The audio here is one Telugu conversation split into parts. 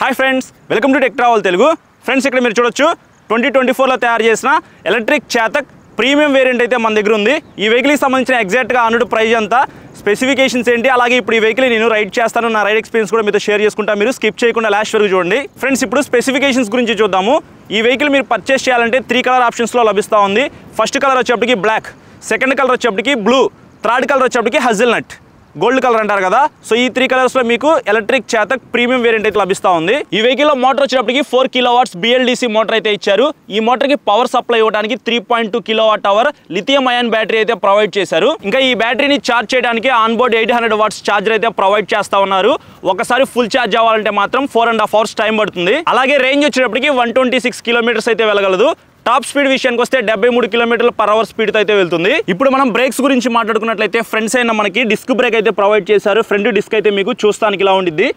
Hi friends, welcome to tech travel Telugu. Friends, ఇక్కడ మీరు చూడొచ్చు 2024లో తయారు చేసిన ఎలక్ట్రిక్ చేతక్ ప్రీమియం వేరియంట్ అయితే మన దగ్గర ఉంది. ఈ వెహికల్కి సంబంధించిన ఎగ్జాక్ట్గా అన్నట్టు ప్రైస్ అంతా, స్పెసిఫికేషన్స్ ఏంటి, అలాగే ఇప్పుడు ఈ వెహికల్ నేను రైడ్ చేస్తాను, నా రైడ్ ఎక్స్పీరియన్స్ కూడా మీతో షేర్ చేసుకుంటా. మీరు స్కిప్ చేయకుండా లాస్ట్ వరకు చూడండి. ఫ్రెండ్స్, ఇప్పుడు స్పెసిఫికేషన్స్ గురించి చూద్దాము. ఈ వెహికల్ మీరు పర్చేస్ చేయాలంటే 3 కలర్ ఆప్షన్స్లో లభిస్తూ ఉంది. ఫస్ట్ కలర్ వచ్చేప్పటికి బ్లాక్, సెకండ్ కలర్ వచ్చేప్పటికి బ్లూ, థర్డ్ కలర్ వచ్చేప్పటికి హజల్నట్, గోల్డ్ కలర్ అంటారు కదా. సో ఈ 3 కలర్స్లో మీకు ఎలక్ట్రిక్ చేతక్ ప్రీమియం వేరియంట్ అయితే లభిస్తూ ఉంది. ఈ వెహికల్లో మోటార్ వచ్చేటప్పటికి 4 kW BLDC మోటార్ అయితే ఇచ్చారు. ఈ మోటార్కి పవర్ సప్లై ఇవ్వడానికి 3.2 kWh లిథియం అయాన్ బ్యాటరీ అయితే ప్రొవైడ్ చేశారు. ఇంకా ఈ బ్యాటరీని ఛార్జ్ చేయడానికి ఆన్ బోర్డ్ 800 watts ఛార్జర్ అయితే ప్రొవైడ్ చేస్తా ఉన్నారు. ఒకసారి ఫుల్ ఛార్జ్ అవ్వాలంటే మాత్రం 4.5 hours టైం పడుతుంది. అలాగే రేంజ్ వచ్చేటప్పటికి 126 kilometers అయితే వెళ్ళగలదు. టాప్ స్పీడ్ విషయానికి వస్తే 73 km/h స్పీడ్తో అయితే వెళ్తుంది. ఇప్పుడు మనం బ్రేక్స్ గురించి మాట్లాడుకున్నట్లయితే ఫ్రంట్ సైడ్ మనకి డిస్క్ బ్రేక్ అయితే ప్రొవైడ్ చేశారు. ఫ్రంట్ డిస్క్ అయితే మీకు చూస్తానికి ఇలా ఉండిద్ది.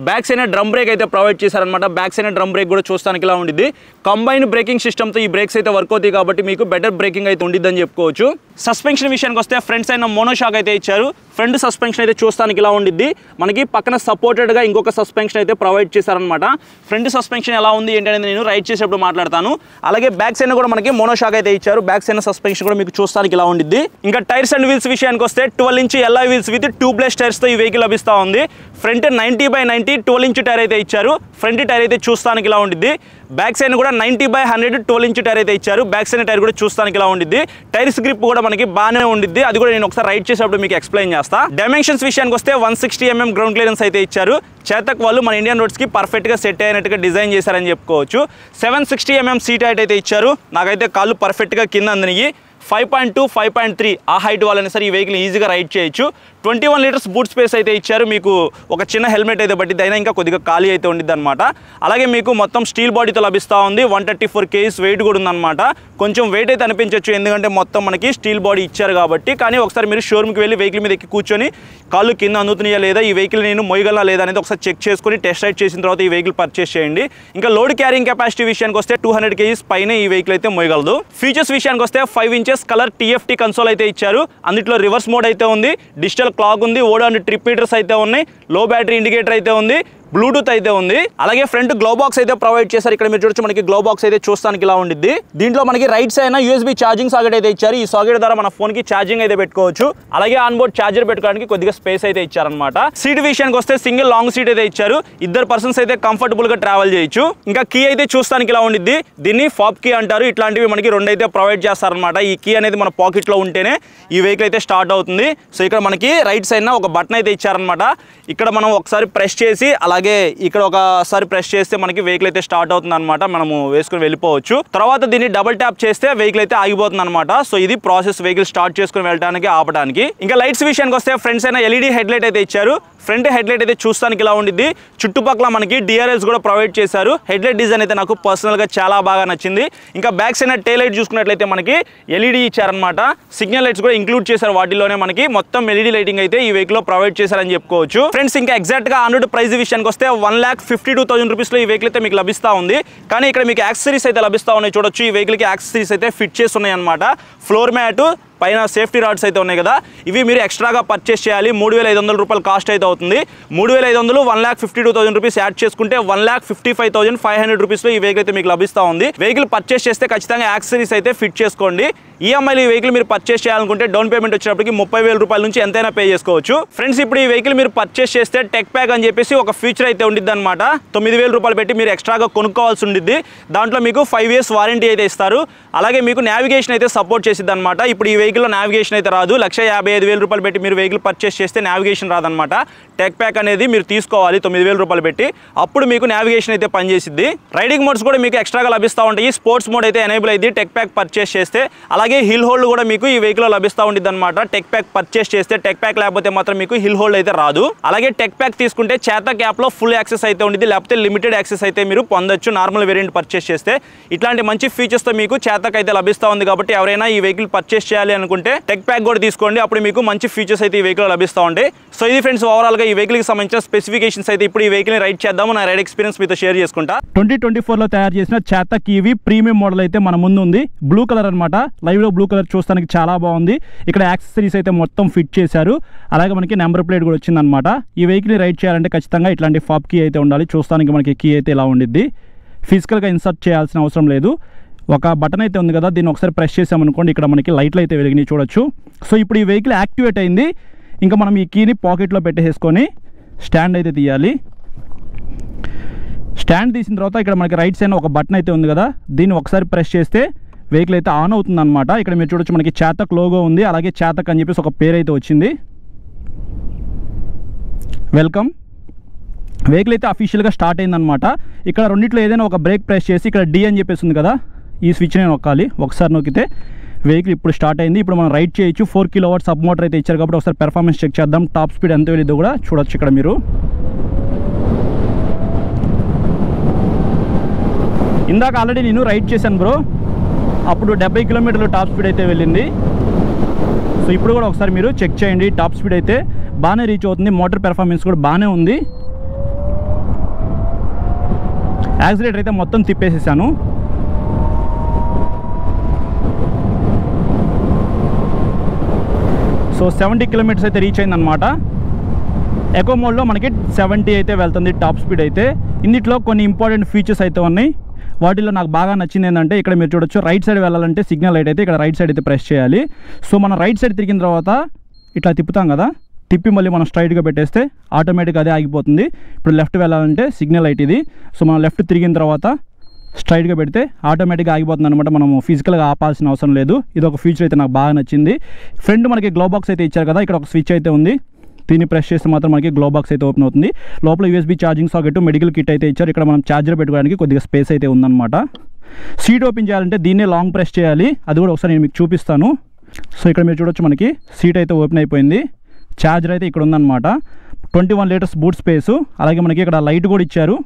బ్యాక్ సైడ్ డ్రమ్ బ్రేక్ అయితే ప్రొవైడ్ చేశారనమాట. బ్యాక్ సైడ్ డ్రమ్ బ్రేక్ కూడా చూస్తానికి ఇలా ఉండిద్ది. కంబైన్ బ్రేకింగ్ సిస్టమ్తో ఈ బ్రేక్స్ అయితే వర్క్ అవుతాయి కాబట్టి మీకు బెటర్ బ్రేకింగ్ అయితే ఉండిద్దని చెప్పుకోవచ్చు. సస్పెన్షన్ విషయానికి వస్తే ఫ్రంట్ సైడ్ మోనోషాక్ అయితే ఇచ్చారు. ఫ్రంట్ సస్పెన్షన్ అయితే చూస్తానికి ఇలా ఉండిద్ది. మనకి పక్కన సపోర్టెడ్గా ఇంకొక సస్పెన్షన్ అయితే ప్రొవైడ్ చేశారనమాట. ఫ్రంట్ సస్పెన్షన్ ఎలా ఉంది ఏంటి అనేది నేను రైడ్ చేసేప్పుడు మాట్లాడతాను. అలాగే బ్యాక్ సైడ్ కూడా మనకి మోనోషాక్ అయితే ఇచ్చారు. బ్యాక్ సైడ్ సస్పెన్షన్ కూడా మీకు చూస్తానికి ఇలా ఉండిద్ది. ఇంకా టైర్స్ అండ్ వీల్స్ విషయానికి వస్తే 12 inch LI wheels with tubeless టైర్స్తో ఈ వెహికల్ లభిస్తూ ఉంది. ఫ్రంట్ 90/90 12 inch టైర్ అయితే ఇచ్చారు. ఫ్రంట్ టైర్ అయితే చూస్తానికి ఇలా ఉండిద్ది. బ్యాక్ సైడ్ కూడా 90/100 12 inch టైర్ అయితే ఇచ్చారు. బ్యాక్ సైడ్ టైర్ కూడా చూస్తానికి ఇలా ఉండిద్ది. టైర్స్ గ్రిప్ కూడా మనకి బాగానే ఉండిద్ది. అది కూడా నేను ఒకసారి రైడ్ చేసేప్పుడు మీకు ఎక్స్ప్లెయిన్ చేస్తా. డైమెన్షన్స్ విషయానికి వస్తే 160 mm గ్రౌండ్ క్లియరెన్స్ అయితే ఇచ్చారు. చేతక్ వాళ్ళు మన ఇండియన్ రోడ్స్కి పర్ఫెక్ట్గా సెట్ అయినట్టుగా డిజైన్ చేశారని చెప్పుకోవచ్చు. 760 mm సీట్ హైట్ అయితే ఇచ్చారు. నాకైతే కాళ్ళు పర్ఫెక్ట్గా కింద అందినాయి. 5.2, 5.3 ఆ హైట్ వాళ్ళని సరే ఈ వెహికల్ ఈజీగా రైడ్ చేయొచ్చు. 21 liters బూట్ స్పేస్ అయితే ఇచ్చారు. మీకు ఒక చిన్న హెల్మెట్ అయితే బట్టి అయినా ఇంకా కొద్దిగా ఖాళీ అయితే ఉండిద్ది అనమాట. అలాగే మీకు మొత్తం స్టీల్ బాడీతో లభిస్తూ ఉంది. 134 kgs వెయిట్ కూడా ఉందన్నమాట. కొంచెం వెయిట్ అయితే అనిపించవచ్చు, ఎందుకంటే మొత్తం మనకి స్టీల్ బాడీ ఇచ్చారు కాబట్టి. కానీ ఒకసారి మీరు షోరూమ్కి వెళ్ళి వెహికల్ మీద ఎక్కి కూర్చొని కాళ్ళు కింద అందుతున్నాయా లేదా, ఈ వెహికల్ నేను మోయగలనా లేదా అనేది ఒకసారి చెక్ చేసుకుని టెస్ట్ రైడ్ చేసిన తర్వాత ఈ వెహికల్ పర్చేస్ చేయండి. ఇంకా లోడ్ క్యారింగ్ కెపాసిటీ విషయానికి వస్తే 200 kgs పైన ఈ వెహికల్ అయితే మోయగలదు. ఫీచర్స్ విషయానికి వస్తే 5 inches కలర్ TFT కన్సోల్ అయితే ఇచ్చారు. అందులో రివర్స్ మోడ్ అయితే ఉంది, డిజిటల్ క్లాక్ ఉంది, ఓడో అండ్ ట్రిప్ మీటర్స్ అయితే ఉన్నాయి, లో బ్యాటరీ ఇండికేటర్ అయితే ఉంది, బ్లూటూత్ అయితే ఉంది. అలాగే ఫ్రంట్ గ్లో బాక్స్ అయితే ప్రొవైడ్ చేశారు. ఇక్కడ మీరు చూడొచ్చు మనకి గ్లో బాక్స్ అయితే చూస్తానికి ఇలా ఉండిద్ది. దీంట్లో మనకి right side USB charging socket అయితే ఇచ్చారు. ఈ సాకెట్ ద్వారా మన ఫోన్ కి ఛార్జింగ్ అయితే పెట్టుకోవచ్చు. అలాగే ఆన్ బోర్డ్ ఛార్జర్ పెట్టుకోవడానికి కొద్దిగా స్పేస్ అయితే ఇచ్చారనమాట. సీట్ విషయానికి వస్తే సింగిల్ లాంగ్ సీట్ అయితే ఇచ్చారు. 2 persons అయితే కంఫర్టబుల్ గా ట్రావెల్ చేయొచ్చు. ఇంకా కీ అయితే చూస్తానికి ఇలా ఉండిద్ది. దీన్ని ఫాప్ కీ అంటారు. ఇట్లాంటివి మనకి 2 అయితే ప్రొవైడ్ చేస్తారనమాట. ఈ కీ అనేది మన పాకెట్ లో ఉంటేనే ఈ వెహికల్ అయితే స్టార్ట్ అవుతుంది. సో ఇక్కడ మనకి రైట్ సైడ్ ఒక బటన్ అయితే ఇచ్చారనమాట. ఇక్కడ మనం ఒకసారి ప్రెస్ చేసి అలాగే ఇక్కడ ఒకసారి ప్రెస్ చేస్తే మనకి వెహికల్ అయితే స్టార్ట్ అవుతుంది అనమాట. మనము వేసుకుని వెళ్ళిపోవచ్చు. తర్వాత దీన్ని డబుల్ ట్యాప్ చేస్తే వెహికల్ అయితే ఆగిపోతుంది అనమాట. సో ఇది ప్రాసెస్ వెహికల్ స్టార్ట్ చేసుకుని వెళ్ళడానికి ఆపడానికి. ఇంకా లైట్స్ విషయానికి వస్తే front side LED head light అయితే ఇచ్చారు. ఫ్రంట్ హెడ్ లైట్ అయితే చూస్తానికి ఇలా ఉండిద్ది. చుట్టుపక్కల మనకి DRLs కూడా ప్రొవైడ్ చేశారు. హెడ్ లైట్ డిజైన్ అయితే నాకు పర్సనల్గా చాలా బాగా నచ్చింది. ఇంకా బ్యాక్ సైడ్ టైల్ లైట్ చూసుకున్నట్లయితే మనకి LED ఇచ్చారనమాట. సిగ్నల్ లైట్స్ కూడా ఇంక్లూడ్ చేశారు. వాటిలోనే మనకి మొత్తం LED లైటింగ్ అయితే ఈ వెహికల్ లో ప్రొవైడ్ చేశారని చెప్పుకోవచ్చు. ఫ్రెండ్స్, ఇంకా ఎగ్జాక్ట్ గా ఆన్ రోడ్ ప్రైస్ విషయానికి వస్తే 1,52,000 రూపీస్లో ఈ వెహికల్ అయితే మీకు లభిస్తూ ఉంది. కానీ ఇక్కడ మీకు యాక్సెసరీస్ అయితే లభిస్తూ ఉన్నాయి. చూడొచ్చు, ఈ వెహికల్కి యాక్సెసరీస్ అయితే ఫిట్ చేసి ఉన్నాయి అనమాట. ఫ్లోర్ మ్యాట్, పైన సేఫ్టీ రాడ్స్ అయితే ఉన్నాయి కదా, ఇవి మీరు ఎక్స్ట్రాగా పర్చేస్ చేయాలి. 3,500 రూపాయలు కాస్ట్ అయితే అవుతుంది. 3,500 1,52,000 రూపీస్ యాడ్ చేసుకుంటే 1,55,500 రూపీస్లో ఈ వెహికల్ అయితే మీకు లభిస్తూ ఉంది. వెహికల్ పర్చేస్ చేస్తే ఖచ్చితంగా యాక్సెసరీస్ అయితే ఫిట్ చేసుకోండి. ఈఎంఐలో ఈ వెహికల్ మీరు పర్చేస్ చేయాలనుకుంటే డౌన్ పేమెంట్ వచ్చినప్పటికి 30,000 రూపాయల నుంచి ఎంతైనా పే చేసుకోవచ్చు. ఫ్రెండ్స్, ఇప్పుడు ఈ వెహికల్ మీరు పర్చేస్ చేస్తే టెక్ ప్యాక్ అని చెప్పేసి ఒక ఫీచర్ అయితే ఉండిద్ది అనమాట. 9,000 రూపాయలు పెట్టి మీరు ఎక్స్ట్రాగా కొనుక్కోవాల్సి ఉండిద్ది. దాంట్లో మీకు 5 years వారంటీ అయితే ఇస్తారు. అలాగే మీకు నావిగేషన్ అయితే సపోర్ట్ చేసిద్ది అనమాట. ఇప్పుడు ఈ వెహికల్లో నావిగేషన్ అయితే రాదు. 1,55,000 రూపాయలు పెట్టి మీరు వెహికల్ పర్చేస్ చేస్తే నావిగేషన్ రాదనమాట. టెక్ ప్యాక్ అనేది మీరు తీసుకోవాలి 9,000 రూపాయలు పెట్టి. అప్పుడు మీకు నావిగేషన్ అయితే పనిచేసిద్ది. రైడింగ్ మోడ్స్ కూడా మీకు ఎక్స్ట్రాగా లభిస్తూ ఉంటాయి. స్పోర్ట్స్ మోడ్ అయితే ఎనేబుల్ అయింది టెక్ ప్యాక్ పర్చేస్ చేస్తే. అలాగే హిల్ హోల్డ్ కూడా మీకు ఈ వెహికల్ లో లభిస్తూ ఉండిద్ది అనమాట. టెక్ ప్యాక్ పర్చేస్ చేస్తే. టెక్ ప్యాక్ లేకపోతే మాత్రం మీకు హిల్ హోల్డ్ అయితే రాదు. అలాగే టెక్ ప్యాక్ తీసుకుంటే చేతక్ యాప్ లో ఫుల్ యాక్సెస్ అయితే ఉండిద్ది, లేకపోతే లిమిటెడ్ యాక్సెస్ అయితే మీరు పొందొచ్చు నార్మల్ వేరియంట్ పర్చేస్ చేస్తే. ఇట్లాంటి మంచి ఫీచర్స్ తో మీకు చేతక్ అయితే లభిస్తూ ఉంది. కాబట్టి ఎవరైనా ఈ వెహికల్ పర్చేస్ చేయాలి చేయాలనుకుంటే టెక్ ప్యాక్ కూడా తీసుకోండి, అప్పుడు మీకు మంచి ఫీచర్స్ అయితే ఈ వెహికల్ లభిస్తూ ఉంటాయి. సో ఇది ఫ్రెండ్స్ ఓవరాల్గా ఈ వెహికల్కి సంబంధించిన స్పెసిఫికేషన్స్ అయితే ఇప్పుడు ఈ వెహికల్ని రైడ్ చేద్దాము, నా రైడ్ ఎక్స్పీరియన్స్ మీతో షేర్ చేసుకుంటా. 2024లో తయారు చేసిన చేతక్ ఈవీ ప్రీమియం మోడల్ అయితే మన ముందు ఉంది. బ్లూ కలర్ అనమాట, లైవ్లో బ్లూ కలర్ చూస్తానికి చాలా బాగుంది. ఇక్కడ యాక్సెసరీస్ అయితే మొత్తం ఫిట్ చేశారు, అలాగే మనకి నెంబర్ ప్లేట్ కూడా వచ్చిందనమాట. ఈ వెహికల్ని రైడ్ చేయాలంటే ఖచ్చితంగా ఇట్లాంటి ఫాబ్ కీ అయితే ఉండాలి. చూస్తానికి మనకి కీ అయితే ఇలా ఉండిద్ది, ఫిజికల్గా ఇన్సర్ట్ చేయాల్సిన అవసరం లేదు. ఒక బటన్ అయితే ఉంది కదా, దీన్ని ఒకసారి ప్రెస్ చేసామనుకోండి ఇక్కడ మనకి లైట్లు అయితే వెలిగినాయి చూడొచ్చు. సో ఇప్పుడు ఈ వెహికల్ యాక్టివేట్ అయింది. ఇంకా మనం ఈ కీని పాకెట్లో పెట్టేసుకొని స్టాండ్ అయితే తీయాలి. స్టాండ్ తీసిన తర్వాత ఇక్కడ మనకి రైట్ సైడ్ ఒక బటన్ అయితే ఉంది కదా, దీన్ని ఒకసారి ప్రెస్ చేస్తే వెహికల్ అయితే ఆన్ అవుతుంది అనమాట. ఇక్కడ మీరు చూడొచ్చు మనకి చేతక్ లోగో ఉంది, అలాగే చేతక్ అని చెప్పేసి ఒక పేరు అయితే వచ్చింది. వెల్కమ్. వెహికల్ అయితే అఫీషియల్గా స్టార్ట్ అయిందనమాట. ఇక్కడ రెండిట్లో ఏదైనా ఒక బ్రేక్ ప్రెస్ చేసి ఇక్కడ డి అని చెప్పేసి ఉంది కదా, ఈ స్విచ్ నేను నొక్కాలి. ఒకసారి నొక్కితే వెహికల్ ఇప్పుడు స్టార్ట్ అయింది. ఇప్పుడు మనం రైడ్ చేయొచ్చు. 4 kW సబ్ మోటర్ అయితే ఇచ్చారు కాబట్టి ఒకసారి పెర్ఫార్మెన్స్ చెక్ చేద్దాం. టాప్ స్పీడ్ ఎంత వెళ్ళిద్దో కూడా చూడొచ్చు ఇక్కడ మీరు. ఇందాక ఆల్రెడీ నేను రైడ్ చేశాను బ్రో, అప్పుడు 70 km టాప్ స్పీడ్ అయితే వెళ్ళింది. సో ఇప్పుడు కూడా ఒకసారి మీరు చెక్ చేయండి. టాప్ స్పీడ్ అయితే బాగానే రీచ్ అవుతుంది, మోటార్ పెర్ఫార్మెన్స్ కూడా బాగానే ఉంది. యాక్సిలేటర్ అయితే మొత్తం తిప్పేసేసాను. సో 70 km అయితే రీచ్ అయిందనమాట. ఎకో మోడ్లో మనకి 70 అయితే వెళ్తుంది టాప్ స్పీడ్ అయితే. ఇందులో కొన్ని ఇంపార్టెంట్ ఫీచర్స్ అయితే ఉన్నాయి. వాటిలో నాకు బాగా నచ్చింది ఏంటంటే ఇక్కడ మీరు చూడొచ్చు, రైట్ సైడ్ వెళ్ళాలంటే సిగ్నల్ లైట్ అయితే ఇక్కడ రైట్ సైడ్ అయితే ప్రెస్ చేయాలి. సో మనం రైట్ సైడ్ తిరిగిన తర్వాత ఇట్లా తిప్పుతాం కదా, తిప్పి మళ్ళీ మనం స్ట్రైట్గా పెట్టేస్తే ఆటోమేటిక్గా అదే ఆగిపోతుంది. ఇప్పుడు లెఫ్ట్ వెళ్ళాలంటే సిగ్నల్ లైట్ ఇది. సో మనం లెఫ్ట్ తిరిగిన తర్వాత స్ట్రైట్గా పెడితే ఆటోమేటిక్గా ఆగిపోతుంది అనమాట, మనము ఫిజికల్గా ఆపాల్సిన అవసరం లేదు. ఇది ఒక ఫీచర్ అయితే నాకు బాగా నచ్చింది. ఫ్రంట్ మనకి గ్లో బాక్స్ అయితే ఇచ్చారు కదా, ఇక్కడ ఒక స్విచ్ అయితే ఉంది, దీన్ని ప్రెస్ చేస్తే మాత్రం మనకి గ్లో బాక్స్ అయితే ఓపెన్ అవుతుంది. లోపల USB charging socket, medical kit అయితే ఇచ్చారు. ఇక్కడ మనం ఛార్జర్ పెట్టుకోవడానికి కొద్దిగా స్పేస్ అయితే ఉందన్నమాట. సీట్ ఓపెన్ చేయాలంటే దీన్నే లాంగ్ ప్రెస్ చేయాలి, అది కూడా ఒకసారి నేను మీకు చూపిస్తాను. సో ఇక్కడ మీరు చూడొచ్చు మనకి సీట్ అయితే ఓపెన్ అయిపోయింది. ఛార్జర్ అయితే ఇక్కడ ఉందన్నమాట. 21 లీటర్స్ బూట్ స్పేసు, అలాగే మనకి ఇక్కడ లైట్ కూడా ఇచ్చారు.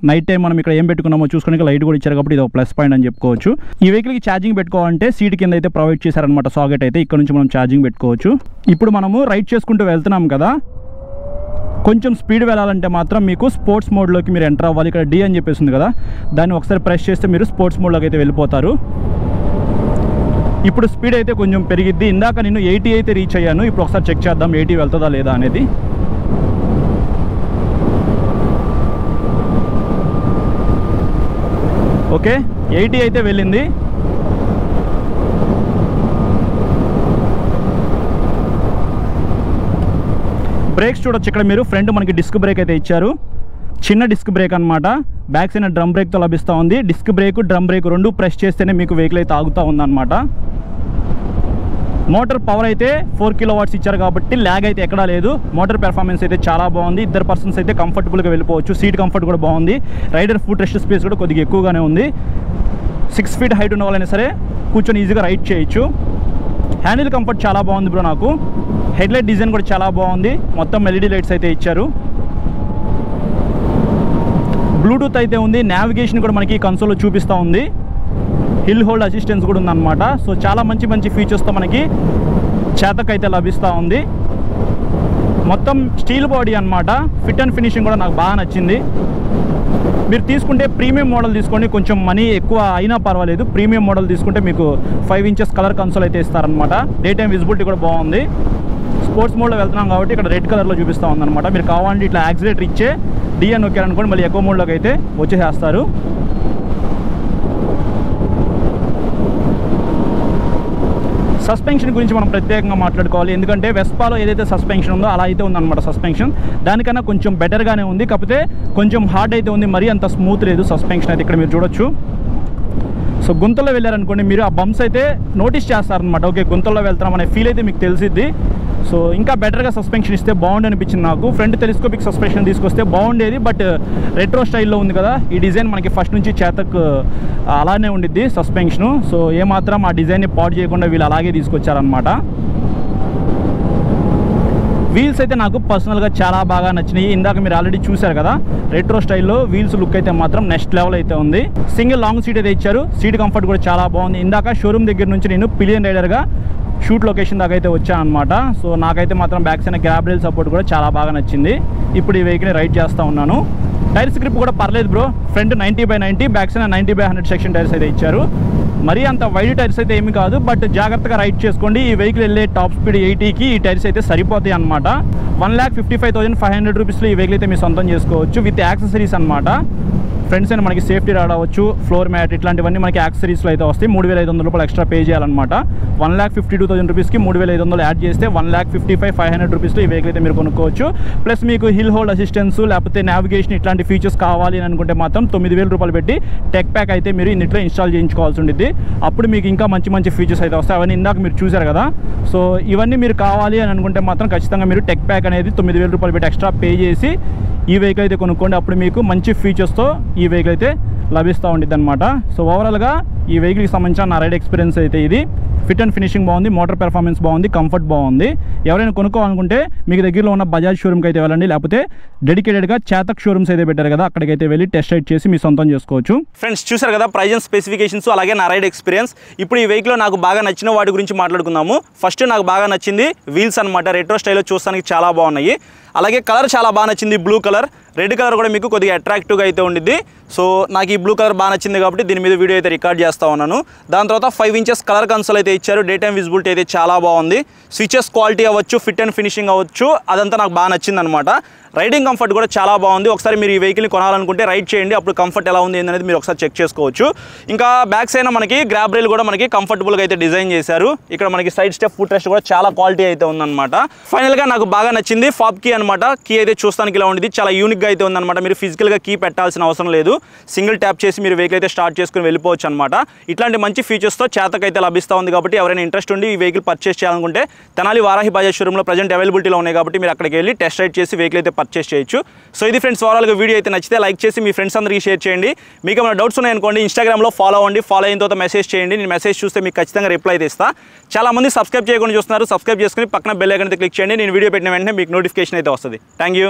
నైట్ టైం మనం ఇక్కడ ఏం పెట్టుకున్నామో చూసుకోవడానికి లైట్ కూడా ఇచ్చారు కాబట్టి ఇది ఒక ప్లస్ పాయింట్ అని చెప్పుకోవచ్చు. ఈ వెహికల్కి ఛార్జింగ్ పెట్టుకోవాలంటే సీట్ కింద అయితే ప్రొవైడ్ చేశారనమాట సాకెట్ అయితే, ఇక్కడ నుంచి మనం ఛార్జింగ్ పెట్టుకోవచ్చు. ఇప్పుడు మనము రైడ్ చేసుకుంటూ వెళ్తున్నాం కదా, కొంచెం స్పీడ్ వెళ్ళాలంటే మాత్రం మీకు స్పోర్ట్స్ మోడ్లోకి మీరు ఎంటర్ అవ్వాలి. ఇక్కడ డి అని చెప్పేసింది కదా, దాన్ని ఒకసారి ప్రెస్ చేస్తే మీరు స్పోర్ట్స్ మోడ్లోకి అయితే వెళ్ళిపోతారు. ఇప్పుడు స్పీడ్ అయితే కొంచెం పెరిగిద్ది. ఇందాక నేను 80 అయితే రీచ్ అయ్యాను, ఇప్పుడు ఒకసారి చెక్ చేద్దాం 80 వెళ్తుందా లేదా అనేది. ఓకే, 80 అయితే వెళ్ళింది. బ్రేక్స్ చూడొచ్చు ఇక్కడ మీరు, ఫ్రంట్ మనకి డిస్క్ బ్రేక్ అయితే ఇచ్చారు, చిన్న డిస్క్ బ్రేక్ అనమాట. బ్యాక్ సైడ్ డ్రమ్ బ్రేక్తో లభిస్తూ ఉంది. డిస్క్ బ్రేక్, డ్రమ్ బ్రేక్ రెండు ప్రెస్ చేస్తేనే మీకు వెహికల్ అయితే ఆగుతూ ఉందన్నమాట. మోటార్ పవర్ అయితే 4 kW ఇచ్చారు కాబట్టి ల్యాగ్ అయితే ఎక్కడా లేదు. మోటార్ పెర్ఫార్మెన్స్ అయితే చాలా బాగుంది. 2 పర్సన్స్ అయితే కంఫర్టబుల్గా వెళ్ళిపోవచ్చు. సీట్ కంఫర్ట్ కూడా బాగుంది. రైడర్ ఫుట్ రెస్ట్ స్పేస్ కూడా కొద్దిగా ఎక్కువగానే ఉంది. 6 feet హైట్ ఉన్న వాళ్ళైనా సరే కూర్చొని ఈజీగా రైడ్ చేయొచ్చు. హ్యాండిల్ కంఫర్ట్ చాలా బాగుంది బ్రో నాకు. హెడ్లైట్ డిజైన్ కూడా చాలా బాగుంది, మొత్తం LED లైట్స్ అయితే ఇచ్చారు. బ్లూటూత్ అయితే ఉంది. నావిగేషన్ కూడా మనకి కన్సోల్లో చూపిస్తూ ఉంది. హిల్ హోల్డ్ అసిస్టెన్స్ కూడా ఉందన్నమాట. సో చాలా మంచి మంచి ఫీచర్స్తో మనకి చేతక్ అయితే లభిస్తూ ఉంది. మొత్తం స్టీల్ బాడీ అన్నమాట. ఫిట్ అండ్ ఫినిషింగ్ కూడా నాకు బాగా నచ్చింది. మీరు తీసుకుంటే ప్రీమియం మోడల్ తీసుకోండి, కొంచెం మనీ ఎక్కువ అయినా పర్వాలేదు. ప్రీమియం మోడల్ తీసుకుంటే మీకు 5 inches కలర్ కన్సోల్ అయితే ఇస్తారనమాట. డే టైం విజిబిలిటీ కూడా బాగుంది. స్పోర్ట్స్ మోడ్లో వెళ్తున్నాం కాబట్టి ఇక్కడ రెడ్ కలర్లో చూపిస్తూ ఉందన్నమాట. మీరు కావాలంటే ఇట్లా యాక్సిలేటర్ ఇచ్చే డిఎన్ నొక్కారనుకోండి మళ్ళీ ఎకో మోడ్లోకి అయితే వచ్చేసేస్తారు. సస్పెన్షన్ గురించి మనం ప్రత్యేకంగా మాట్లాడుకోవాలి, ఎందుకంటే వెస్పాలో ఏదైతే సస్పెన్షన్ ఉందో అలా అయితే ఉందన్నమాట. సస్పెన్షన్ దానికన్నా కొంచెం బెటర్గానే ఉంది, కాకపోతే కొంచెం హార్డ్ అయితే ఉంది, మరీ అంత స్మూత్ లేదు సస్పెన్షన్ అయితే. ఇక్కడ మీరు చూడొచ్చు. సో గుంతల్లో వెళ్ళారనుకోండి మీరు ఆ బంప్స్ అయితే నోటీస్ చేస్తారనమాట. ఓకే, గుంతల్లో వెళ్తున్నాం అనే ఫీల్ అయితే మీకు తెలిసిద్ది. సో ఇంకా బెటర్గా సస్పెన్షన్ ఇస్తే బాగుండి అనిపించింది నాకు. ఫ్రంట్ టెలిస్కోపిక్ సస్పెన్షన్ తీసుకొస్తే బాగుండేది, బట్ రెట్రో స్టైల్లో ఉంది కదా ఈ డిజైన్, మనకి ఫస్ట్ నుంచి చేతక్ అలానే ఉండిద్ది సస్పెన్షను. సో ఏమాత్రం ఆ డిజైన్ని పాడు చేయకుండా వీళ్ళు అలాగే తీసుకొచ్చారనమాట. వీల్స్ అయితే నాకు పర్సనల్గా చాలా బాగా నచ్చినాయి. ఇందాక మీరు ఆల్రెడీ చూశారు కదా రెట్రో స్టైల్లో వీల్స్ లుక్ అయితే మాత్రం నెక్స్ట్ లెవెల్ అయితే ఉంది. సింగిల్ లాంగ్ సీట్ అయితే ఇచ్చారు. సీట్ కంఫర్ట్ కూడా చాలా బాగుంది. ఇందాక షోరూమ్ దగ్గర నుంచి నేను పిలియన్ రైడర్గా షూట్ లొకేషన్ దాకా అయితే వచ్చాను అనమాట. సో నాకైతే మాత్రం back side grab rail support కూడా చాలా బాగా నచ్చింది. ఇప్పుడు ఈ వెహికల్ని రైడ్ చేస్తూ ఉన్నాను. టైర్స్ గ్రిప్ కూడా పర్లేదు bro. Front 90/90, back side 90/100 section tyres అయితే ఇచ్చారు. మరీ అంత వైడ్ టైర్స్ అయితే ఏమి కాదు, బట్ జాగ్రత్తగా రైడ్ చేసుకోండి. ఈ వెహికల్ వెళ్ళే టాప్ స్పీడ్ 80కి ఈ టైర్స్ అయితే సరిపోతాయి అనమాట. 1,55,500 రూపీస్లో ఈ వెహికల్ అయితే మీరు సొంతం చేసుకోవచ్చు విత్ యాక్సెసరీస్ అనమాట. ఫ్రంట్ సైడ్ మనకి సేఫ్టీ రాడ్ అవ్వచ్చు, ఫ్లోర్ మ్యాట్, ఇట్లాంటివన్నీ మనకి యాక్సెసరీస్లో అయితే వస్తాయి. 3,500 రూపాయలు ఎక్స్ట్రా పే చేయాలన్నమాట. 1,52,000 రూపీస్కి 3,500 యాడ్ చేస్తే 1,55,500 రూపీస్లో ఈ వెహికల్ అయితే మీరు కొనుక్కోవచ్చు. ప్లస్ మీకు హిల్ హోల్డ్ అసిస్టెన్స్ లేకపోతే నావిగేషన్ ఇట్లాంటి ఫీచర్స్ కావాలి అని అనుకుంటే మాత్రం 9,000 రూపాయలు పెట్టి టెక్ ప్యాక్ అయితే మీరు ఇన్నిట్లో ఇన్స్టాల్ చేయించుకోవాల్సి ఉంటుంది. అప్పుడు మీకు ఇంకా మంచి మంచి ఫీచర్స్ అయితే వస్తాయి. అవన్నీ ఇందాక మీరు చూసారు కదా. సో ఇవన్నీ మీరు కావాలి అని అనుకుంటే మాత్రం ఖచ్చితంగా మీరు టెక్ ప్యాక్ అనేది 9,000 రూపాయలు పెట్టి ఎక్స్ట్రా పే చేసి ఈ వెహికల్ అయితే కొనుక్కోండి. అప్పుడు మీకు మంచి ఫీచర్స్తో ఈ వెహికల్ అయితే లభిస్తూ ఉంటుంది అనమాట. సో ఓవరాల్గా ఈ వెహికల్కి సంబంధించిన నా రైడ్ ఎక్స్పీరియన్స్ అయితే ఇది. ఫిట్ అండ్ ఫినిషింగ్ బాగుంది, మోటార్ పెర్ఫార్మెన్స్ బాగుంది, కంఫర్ట్ బాగుంది. ఎవరైనా కొనుక్కోవాలనుకుంటే మీకు దగ్గరలో ఉన్న బజాజ్ షోరూమ్కి అయితే వెళ్ళండి, లేకపోతే డెడికేటెడ్గా చేతక్ షోరూమ్స్ అయితే పెట్టారు కదా, అక్కడికైతే వెళ్ళి టెస్ట్ రైడ్ చేసి మీ సొంతం చేసుకోవచ్చు. ఫ్రెండ్స్ చూసారు కదా ప్రైజ్ అండ్ స్పెసిఫికేషన్స్, అలాగే నా రైడ్ ఎక్స్పీరియన్స్. ఇప్పుడు ఈ వెహికల్లో నాకు బాగా నచ్చిన వాటి గురించి మాట్లాడుకుందాము. ఫస్ట్ నాకు బాగా నచ్చింది వీల్స్ అనమాట. రెట్రో స్టైల్లో చూస్తానికి చాలా బాగున్నాయి. అలాగే కలర్ చాలా బాగా నచ్చింది, బ్లూ కలర్. రెడ్ కలర్ కూడా మీకు కొద్దిగా అట్రాక్టివ్గా అయితే ఉండిద్ది. సో నాకు ఈ బ్లూ కలర్ బాగా నచ్చింది కాబట్టి దీని మీద వీడియో అయితే రికార్డ్ చేస్తూ ఉన్నాను. దాని తర్వాత 5 ఇంచెస్ కలర్ కన్సోల్ అయితే ఇచ్చారు. డే టైమ్ విజిబిలిటీ అయితే చాలా బాగుంది. స్విచెస్ క్వాలిటీ అవ్వచ్చు, ఫిట్ అండ్ ఫినిషింగ్ అవ్వచ్చు, అదంతా నాకు బాగా నచ్చింది అనమాట. రైడింగ్ కంఫర్ట్ కూడా చాలా బాగుంది. ఒకసారి మీరు ఈ వెహికల్ని కొనాలనుకుంటే రైడ్ చేయండి, అప్పుడు కంఫర్ట్ ఎలా ఉంది అనేది మీరు ఒకసారి చెక్ చేసుకోవచ్చు. ఇంకా బ్యాక్ సైడ్ మనకి గ్రాబ్ రైల్ కూడా మనకి కంఫర్టబుల్గా అయితే డిజైన్ చేశారు. ఇక్కడ మనకి సైడ్ స్టెప్ ఫుట్ రెస్ట్ కూడా చాలా క్వాలిటీ అయితే ఉందన్నమాట. ఫైనల్గా నాకు బాగా నచ్చింది ఫాబ్ కీ అనమాట. కీ అయితే చూస్తానికి ఇలా ఉండేది, చాలా యూనిక్గా అయితే ఉందన్నమాట. మీరు ఫిజికల్గా కీ పెట్టాల్సిన అవసరం లేదు. సింగిల్ ట్యాప్ చేసి మీరు వెహికల్ అయితే స్టార్ట్ చేసుకుని వెళ్ళిపోవచ్చు అనమాట. ఇట్లాంటి మంచి ఫీచర్స్తో చేతక్ అయితే లభిస్తూ ఉంది కాబట్టి ఎవరైనా ఇంట్రెస్ట్ ఉండి ఈ వెహికల్ పర్చేస్ చేయాలనుకుంటే తెనాలి వారాహి బజాజ్ షోరూంలో ప్రజెంట్ అవైలబిలిటీలో ఉన్నాయి కాబట్టి మీరు అక్కడికి వెళ్ళి టెస్ట్ రైడ్ చేసి వెహికల్ అయితే పర్చేస్ చేయొచ్చు. సో ఇది ఫ్రెండ్స్, ఓవరాల్గా వీడియో అయితే నచ్చితే లైక్ చేసి మీ ఫ్రెండ్స్ అందరికీ షేర్ చేయండి. మీకు ఏమైనా డౌట్స్ ఉన్నాయనుకోండి ఇన్స్టాగ్రామ్లో ఫాలో అవ్వండి. ఫాలో అయిన తర్వాత మెసేజ్ చేయండి. నేను మెసేజ్ చూస్తే మీకు ఖచ్చితంగా రిప్లై అయితే ఇస్తా. చాలా మంది సబ్స్క్రైబ్ చేయకుండా చూస్తున్నారు. సబ్స్క్రైబ్ చేసుకుని పక్కన బెల్ ఐకాన్ అయితే క్లిక్ చేయండి. నేను వీడియో పెట్టిన వెంటనే మీకు నోటిఫికేషన్ అయితే వస్తుంది. Thank you.